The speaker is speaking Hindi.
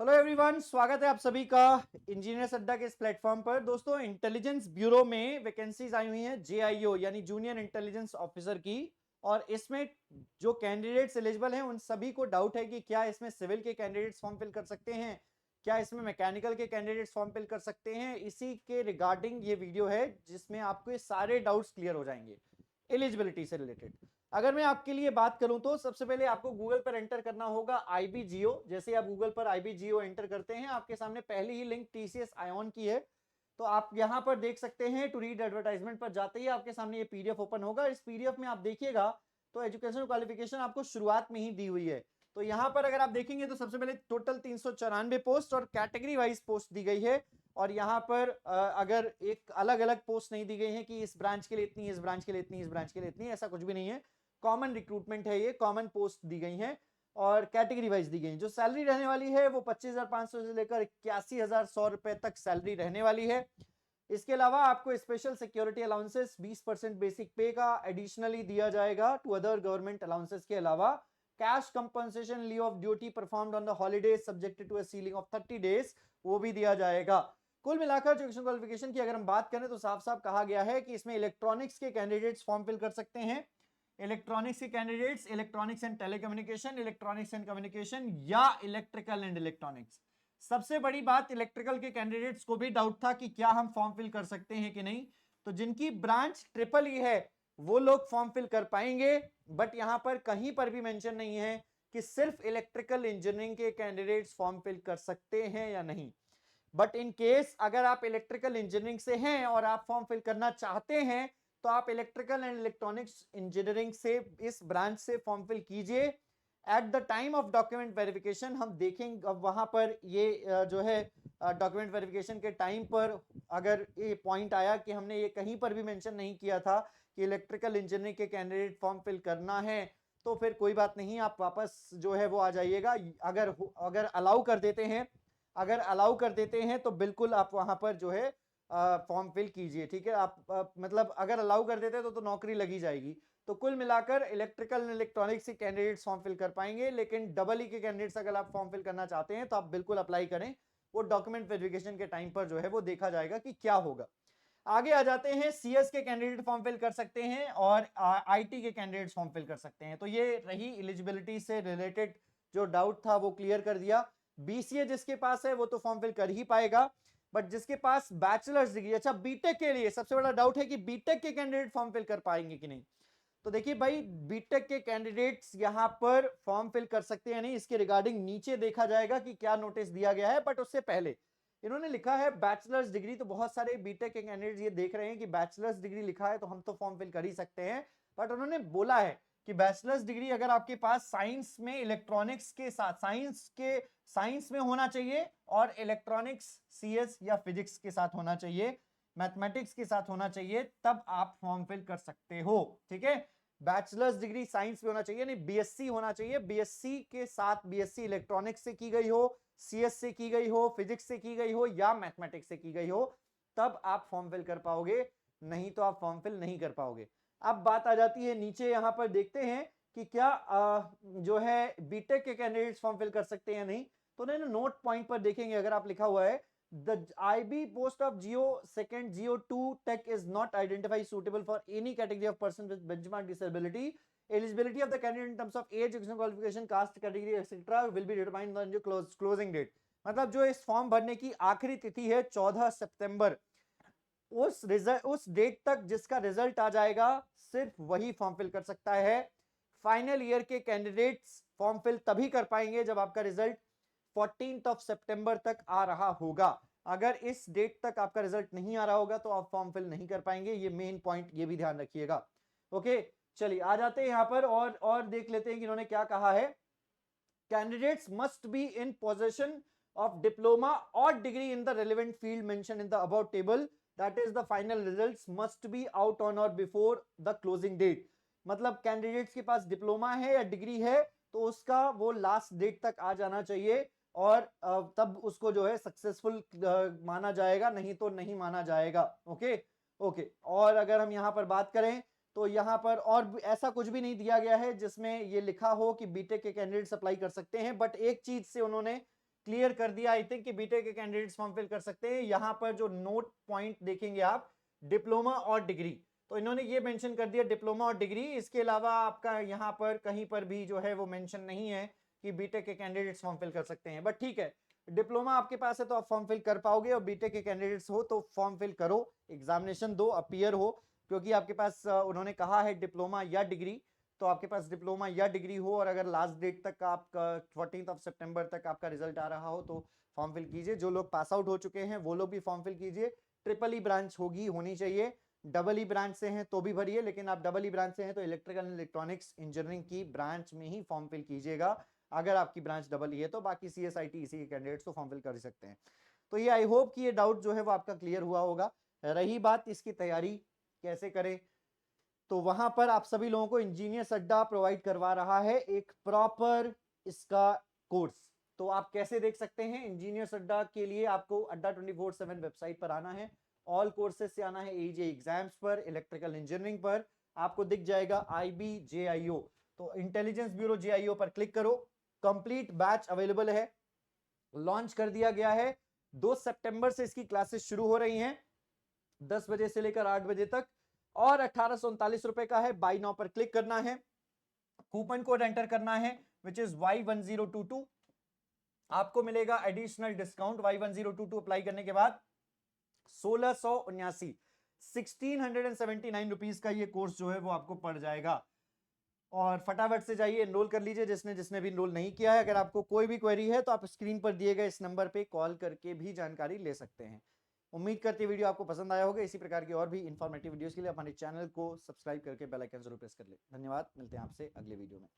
हेलो एवरीवन, स्वागत है आप सभी का इंजीनियर अड्डा के इस प्लेटफॉर्म पर। दोस्तों, इंटेलिजेंस ब्यूरो में वैकेंसीज आई हुई हैं जेआईओ यानी जूनियर इंटेलिजेंस ऑफिसर की। और इसमें जो कैंडिडेट्स एलिजिबल हैं उन सभी को डाउट है कि क्या इसमें सिविल के कैंडिडेट्स फॉर्म फिल कर सकते हैं, क्या इसमें मैकेनिकल के कैंडिडेट्स फॉर्म फिल कर सकते हैं। इसी के रिगार्डिंग ये वीडियो है जिसमें आपको ये सारे डाउट्स क्लियर हो जाएंगे एलिजिबिलिटी से रिलेटेड। अगर मैं आपके लिए बात करूं तो सबसे पहले आपको गूगल पर एंटर करना होगा आईबीजीओ। जैसे आप गूगल पर आईबीजीओ एंटर करते हैं, आपके सामने पहली ही लिंक टीसीएस आयोन की है। तो आप यहां पर देख सकते हैं, टू रीड एडवर्टाइजमेंट पर जाते ही आपके सामने ये पीडीएफ ओपन होगा। इस पीडीएफ में आप देखिएगा तो एजुकेशन क्वालिफिकेशन आपको शुरुआत में ही दी हुई है। तो यहां पर अगर आप देखेंगे तो सबसे पहले टोटल 394 पोस्ट और कैटेगरी वाइज पोस्ट दी गई है। और यहां पर अगर एक अलग अलग पोस्ट नहीं दी गई है कि इस ब्रांच के लिए इतनी, इस ब्रांच के लिए इतनी, इस ब्रांच के लिए इतनी, ऐसा कुछ भी नहीं है। कॉमन रिक्रूटमेंट है, ये कॉमन पोस्ट दी गई हैं और कैटेगरी वाइज दी गई। जो सैलरी रहने वाली है वो 25,500 से लेकर 81,100 रुपए तक सैलरी रहने वाली है। इसके अलावा आपको स्पेशल सिक्योरिटी अलाउंसेस 20% बेसिक पे का एडिशनली दिया जाएगा टू अदर गवर्नमेंट अलाउंसेस के अलावा। Cash compensation leave of duty performed on the holidays subjected to a ceiling of 30 days, वो भी दिया जाएगा। कुल मिलाकर एजुकेशन क्वालिफिकेशन की अगर हम बात करें तो साफ साफ कहा गया है कि इसमें इलेक्ट्रॉनिक्स के कैंडिडेट्स फॉर्म फिल कर सकते हैं। इलेक्ट्रॉनिक्स के candidates electronics and telecommunication, electronics and communication या इलेक्ट्रिकल एंड इलेक्ट्रॉनिक्स। सबसे बड़ी बात, इलेक्ट्रिकल के कैंडिडेट्स को भी डाउट था कि क्या हम फॉर्म फिल कर सकते हैं कि नहीं। तो जिनकी ब्रांच ट्रिपल ई है वो लोग फॉर्म फिल कर पाएंगे। बट यहां पर कहीं पर भी मेंशन नहीं है कि सिर्फ इलेक्ट्रिकल इंजीनियरिंग के कैंडिडेट्स फॉर्म फिल कर सकते हैं या नहीं। बट इन केस अगर आप इलेक्ट्रिकल इंजीनियरिंग से हैं और आप फॉर्म फिल करना चाहते हैं तो आप इलेक्ट्रिकल एंड इलेक्ट्रॉनिक्स इंजीनियरिंग से इस ब्रांच से फॉर्म फिल कीजिए। At the time of document verification हम देखेंगे, अब वहां पर ये जो है डॉक्यूमेंट वेरिफिकेशन के टाइम पर अगर ये पॉइंट आया कि हमने ये कहीं पर भी मेंशन नहीं किया था कि इलेक्ट्रिकल इंजीनियरिंग के कैंडिडेट फॉर्म फिल करना है, तो फिर कोई बात नहीं, आप वापस जो है वो आ जाइएगा। अगर अगर अलाउ कर देते हैं, अगर अलाउ कर देते हैं तो बिल्कुल आप वहां पर जो है फॉर्म फिल कीजिए। ठीक है, आप मतलब अगर अलाउ कर देते हैं तो नौकरी लगी जाएगी। तो कुल मिलाकर इलेक्ट्रिकल एंड इलेक्ट्रॉनिक्स के कैंडिडेट्स फॉर्म फिल कर पाएंगे, लेकिन डबल ई के कैंडिडेट्स अगर आप फॉर्म फिल करना चाहते हैं तो आप बिल्कुल अप्लाई करें। वो डॉक्यूमेंट वेरिफिकेशन के टाइम पर जो है वो देखा जाएगा कि क्या होगा। आगे आ जाते हैं, सीएस के कैंडिडेट फॉर्म फिल कर सकते हैं और आईटी के कैंडिडेट्स फॉर्म फिल कर सकते हैं। तो ये रही एलिजिबिलिटी से रिलेटेड जो डाउट था वो क्लियर कर दिया। बीसीए जिसके पास है वो तो फॉर्म फिल कर ही पाएगा, बट जिसके पास बैचलर्स डिग्री, अच्छा बीटेक के लिए सबसे बड़ा डाउट है कि बीटेक के कैंडिडेट फॉर्म फिल कर पाएंगे कि नहीं। तो देखिए भाई, बीटेक के कैंडिडेट्स यहां पर फॉर्म फिल कर सकते हैं नहीं, इसके रिगार्डिंग नीचे देखा जाएगा कि क्या नोटिस दिया गया है। बट उससे पहले इन्होंने लिखा है बैचलर्स डिग्री, तो बहुत सारे बीटेक के कैंडिडेट्स ये देख रहे हैं कि बैचलर्स डिग्री लिखा है तो हम तो फॉर्म फिल कर ही सकते हैं। बट उन्होंने बोला है कि बैचलर्स डिग्री अगर आपके पास साइंस में इलेक्ट्रॉनिक्स के साथ, साइंस में होना चाहिए और इलेक्ट्रॉनिक्स सीएस या फिजिक्स के साथ होना चाहिए, मैथमेटिक्स के साथ होना चाहिए, तब आप फॉर्म फिल कर सकते हो। ठीक है, बैचलर्स डिग्री साइंस में होना चाहिए, नहीं बीएससी होना चाहिए, बीएससी के साथ बीएससी इलेक्ट्रॉनिक्स से की गई हो, सीएस से की गई हो, फिजिक्स से की गई हो या मैथमेटिक्स से की गई हो, तब आप फॉर्म फिल कर पाओगे, नहीं तो आप फॉर्म फिल नहीं कर पाओगे। अब बात आ जाती है नीचे, यहां पर देखते हैं कि क्या जो है बीटेक के कैंडिडेट्स फॉर्म फिल कर सकते हैं या नहीं। तो उन्होंने नोट पॉइंट पर देखेंगे, अगर आप लिखा हुआ है the IB post of Geo second Geo 2 tech is not identified suitable for any category of person with benchmark disability. Eligibility of the candidate in terms of age, educational qualification, caste category etc. will be determined on your closing date. मतलब जो इस फॉर्म भरने की आखिरी तिथि है 14 सितंबर, उस डेट तक जिसका रिजल्ट आ जाएगा सिर्फ वही फॉर्म फिल कर सकता है। फाइनल ईयर के कैंडिडेट्स फॉर्म फिल तभी कर पाएंगे जब आपका रिजल्ट 14 ऑफ सितंबर तक आ रहा होगा। अगर इस डेट तक आपका रिजल्ट नहीं आ रहा होगा तो आप फॉर्म फिल नहीं कर पाएंगे। ये मेन पॉइंट, ये भी ध्यान रखिएगा। ओके, चलिए आ जाते हैं यहां पर और देख लेते हैं कि इन्होंने क्या कहा है। Candidates must be in possession of diploma or degree in the relevant field mentioned in the above table, that is the final results must be out on or before the closing date। मतलब कैंडिडेट्स के पास डिप्लोमा है या डिग्री है तो उसका वो लास्ट डेट तक आ जाना चाहिए और तब उसको जो है सक्सेसफुल माना जाएगा, नहीं तो नहीं माना जाएगा। ओके ओके, और अगर हम यहां पर बात करें तो यहां पर और ऐसा कुछ भी नहीं दिया गया है जिसमें ये लिखा हो कि बीटेक के कैंडिडेट्स अप्लाई कर सकते हैं। बट एक चीज से उन्होंने क्लियर कर दिया आई थिंक कि बीटेक के कैंडिडेट्स फॉर्म फिल कर सकते हैं। यहाँ पर जो नोट पॉइंट देखेंगे आप, डिप्लोमा और डिग्री, तो इन्होंने ये मेंशन कर दिया डिप्लोमा और डिग्री। इसके अलावा आपका यहाँ पर कहीं पर भी जो है वो मेंशन नहीं है कि बीटेक के कैंडिडेट्स फॉर्म फिल कर सकते हैं। बट ठीक है, डिप्लोमा आपके पास है तो आप फॉर्म फिल कर पाओगे, और बीटेक के कैंडिडेट्स हो तो फॉर्म फिल करो, एग्जामिनेशन दो, अपीयर हो, क्योंकि आपके पास उन्होंने कहा है डिप्लोमा या डिग्री, तो आपके पास डिप्लोमा या डिग्री हो, और अगर लास्ट डेट तक आपका 14 सितंबर तक आपका रिजल्ट आ रहा हो तो फॉर्म फिल कीजिए। जो लोग पास आउट हो चुके हैं वो लोग भी फॉर्म फिल कीजिए। ट्रिपल ई ब्रांच होनी चाहिए, डबल ई ब्रांच से हैं तो भी भरिए, लेकिन आप डबल ई ब्रांच से हैं तो इलेक्ट्रिकल एंड इलेक्ट्रॉनिक्स इंजीनियरिंग की ब्रांच में ही फॉर्म फिल कीजिएगा। अगर आपकी ब्रांच डबल ई है तो बाकी CSIT इसी के कैंडिडेट्स तो फॉर्म फिल कर सकते हैं। तो ये आई होप कि ये डाउट जो है वो आपका क्लियर हुआ होगा। रही बात इसकी तैयारी कैसे करें, तो वहां पर आप सभी लोगों को इंजीनियर्स अड्डा प्रोवाइड करवा रहा है एक प्रॉपर इसका कोर्स। तो आप कैसे देख सकते हैं इंजीनियर्स अड्डा के लिए, आपको अड्डा 24/7 वेबसाइट पर आना है, ऑल कोर्सेज से आना है, AEJ एग्जाम्स पर, इलेक्ट्रिकल इंजीनियरिंग पर आपको दिख जाएगा IBJIO, तो इंटेलिजेंस ब्यूरो JIO पर क्लिक करो। कंप्लीट बैच अवेलेबल है, लॉन्च कर दिया गया है। 2 सितंबर से इसकी क्लासेस शुरू हो रही हैं, 10 बजे से लेकर 8 बजे तक, और 1839 रुपए का है। बाई नाउ पर क्लिक करना है, कूपन कोड एंटर करना है विच इज Y1022, आपको मिलेगा एडिशनल डिस्काउंट। Y1022 अप्लाई करने के बाद 1679 रुपीज का ये कोर्स जो है वो आपको पड़ जाएगा। और फटाफट से जाइए एनरोल कर लीजिए जिसने जिसने भी एनरोल नहीं किया है। अगर आपको कोई भी क्वेरी है तो आप स्क्रीन पर दिए गए इस नंबर पे कॉल करके भी जानकारी ले सकते हैं। उम्मीद करती वीडियो आपको पसंद आया होगा। इसी प्रकार की और भी इंफॉर्मेटिव वीडियोस के लिए हमारे चैनल को सब्सक्राइब करके बेल आइकन जरूर प्रेस कर ले। धन्यवाद, मिलते हैं आपसे अगले वीडियो में।